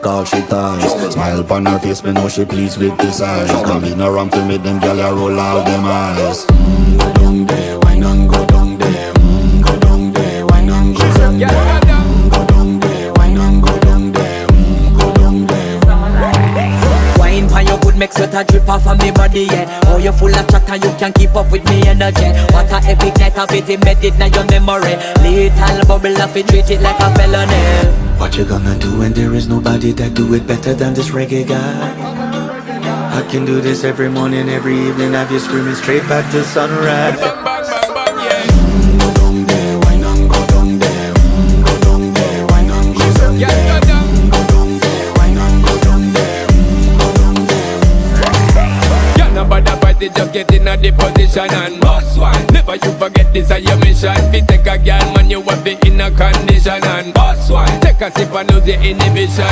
all she ties. Smile upon her face, me know she pleased with this eyes. Coming around to make them gyal a roll out them eyes. Go down there, why not go down there? Go down there, why not go down there? Go down there, why not go down there? Go down there. Wine for your good make sweat a drip off of me body, yeah. Oh, you full of chatter, you can keep up with me energy. What a epic night of it, embedded in your memory. Little bubble of it, treat it like a felony. What you gonna do when there is nobody that do it better than this reggae guy? I can do this every morning, every evening, have you screaming straight back to sunrise. Go down there, why not go down there? Go down there, why not go down there? Go down there, why not go down there? Go down there. Yeah, nobody fight it, just get in a the position and boss one. Never you forget this is your mission. Fi take a girl, man, you have it in a condition and boss one. Take a sip and lose your inhibition.